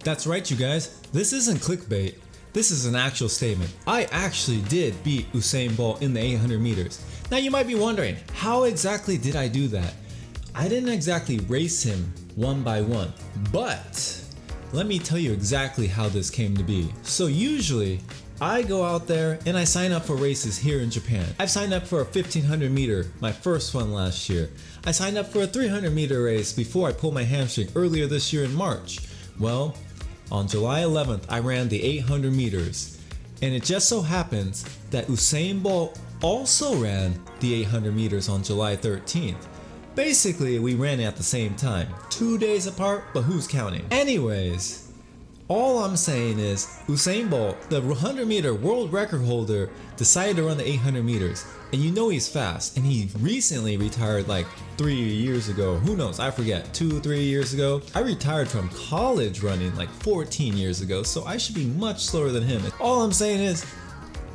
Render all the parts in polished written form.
That's right, you guys. This isn't clickbait. This is an actual statement. I actually did beat Usain Bolt in the 800 meters. Now you might be wondering, how exactly did I do that? I didn't exactly race him one by one, but let me tell you exactly how this came to be. So usually, I go out there and I sign up for races here in Japan. I've signed up for a 1500 meter, my first one last year. I signed up for a 300 meter race before I pulled my hamstring earlier this year in March. Well, on July 11th, I ran the 800 meters. And it just so happens that Usain Bolt also ran the 800 meters on July 13th. Basically, we ran at the same time, 2 days apart, but who's counting? Anyways, all I'm saying is Usain Bolt, the 100 meter world record holder, decided to run the 800 meters. And you know he's fast, and he recently retired like 3 years ago. Who knows? I forget, 2-3 years ago. I retired from college running like 14 years ago, so I should be much slower than him. And all I'm saying is,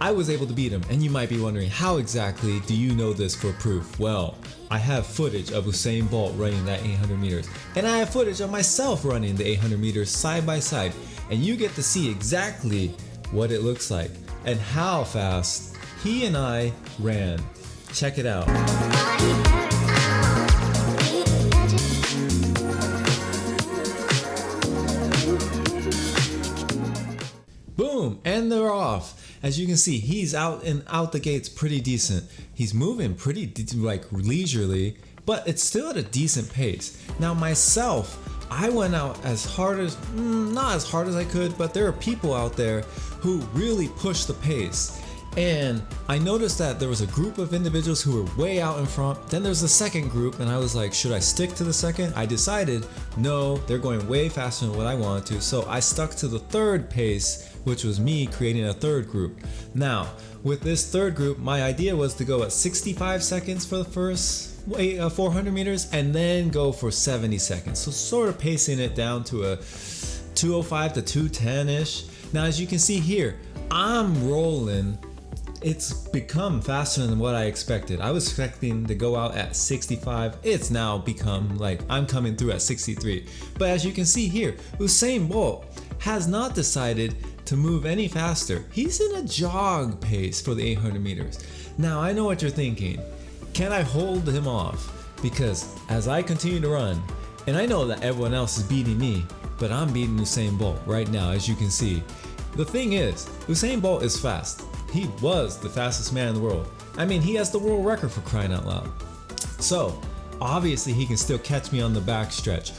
I was able to beat him, and you might be wondering, how exactly do you know this for proof? Well, I have footage of Usain Bolt running that 800 meters, and I have footage of myself running the 800 meters side by side, and you get to see exactly what it looks like and how fast he and I ran. Check it out. Boom, and they're off. As you can see, he's out the gates pretty decent. He's moving pretty like leisurely, but it's still at a decent pace. Now myself, I went out as hard as, not as hard as I could, but there are people out there who really push the pace. And I noticed that there was a group of individuals who were way out in front. Then there's the second group, and I was like, should I stick to the second? I decided, no, they're going way faster than what I wanted to. So I stuck to the third pace, which was me creating a third group. Now, with this third group, my idea was to go at 65 seconds for the first 400 meters and then go for 70 seconds. So sort of pacing it down to a 205 to 210-ish. Now, as you can see here, I'm rolling. It's become faster than what I expected. I was expecting to go out at 65. It's now become like I'm coming through at 63. But as you can see here, Usain Bolt has not decided to move any faster. He's in a jog pace for the 800 meters. Now I know what you're thinking. Can I hold him off? Because as I continue to run, and I know that everyone else is beating me, but I'm beating Usain Bolt right now, as you can see. The thing is, Usain Bolt is fast. He was the fastest man in the world. I mean, he has the world record for crying out loud. So, obviously he can still catch me on the back stretch,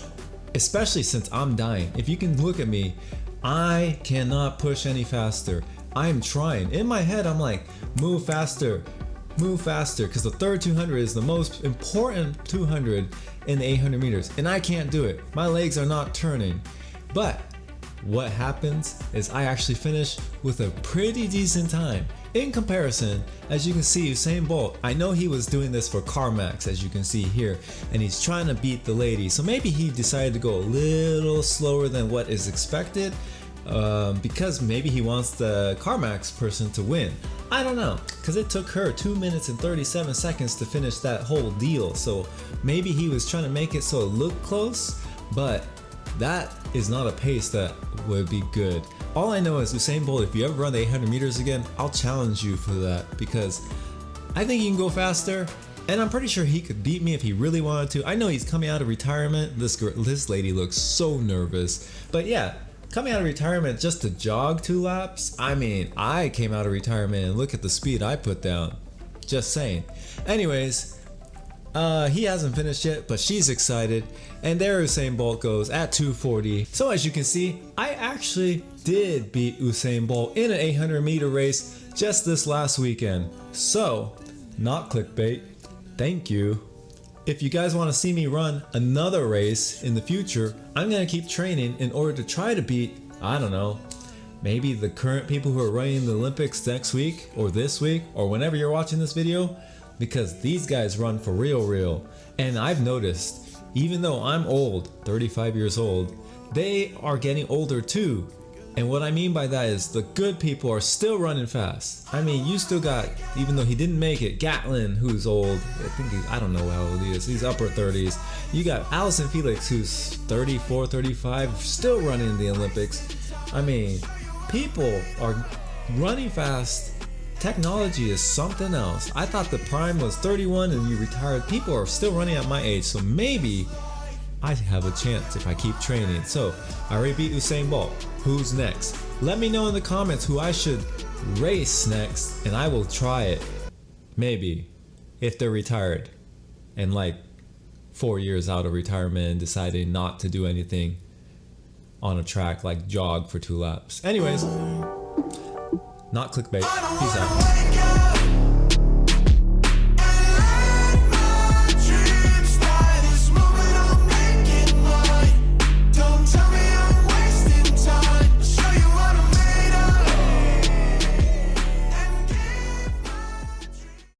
especially since I'm dying. If you can look at me, I cannot push any faster. I'm trying. In my head, I'm like, move faster, because the third 200 is the most important 200 in the 800 meters, and I can't do it. My legs are not turning. But what happens is I actually finish with a pretty decent time. In comparison, as you can see, Usain Bolt, I know he was doing this for CarMax, as you can see here, and he's trying to beat the lady. So maybe he decided to go a little slower than what is expected, because maybe he wants the CarMax person to win. I don't know, because it took her 2 minutes and 37 seconds to finish that whole deal. So maybe he was trying to make it so it looked close, but that is not a pace that would be good. All I know is Usain Bolt, if you ever run the 800 meters again, I'll challenge you for that, because I think he can go faster, and I'm pretty sure he could beat me if he really wanted to. I know he's coming out of retirement. This lady looks so nervous. But yeah, coming out of retirement just to jog 2 laps? I mean, I came out of retirement and look at the speed I put down. Just saying. Anyways, he hasn't finished yet, but she's excited. And there Usain Bolt goes at 2:40. So as you can see, I actually did beat Usain Bolt in an 800 meter race just this last weekend. So, not clickbait. Thank you. If you guys want to see me run another race in the future, I'm going to keep training in order to try to beat, I don't know, maybe the current people who are running the Olympics next week or this week or whenever you're watching this video, because these guys run for real. And I've noticed, even though I'm old, 35 years old, they are getting older too. And what I mean by that is the good people are still running fast. I mean, you still got, even though he didn't make it, Gatlin, who's old. I think I don't know how old he is. He's upper 30s. You got Allison Felix, who's 34, 35, still running in the Olympics. I mean, people are running fast. Technology is something else. I thought the prime was 31 and you retired. People are still running at my age, so maybe I have a chance if I keep training. So I already beat Usain Bolt. Who's next? Let me know in the comments who I should race next, and I will try it. Maybe if they're retired and like 4 years out of retirement and deciding not to do anything on a track, like jog for 2 laps. Anyways, not clickbait. Peace out.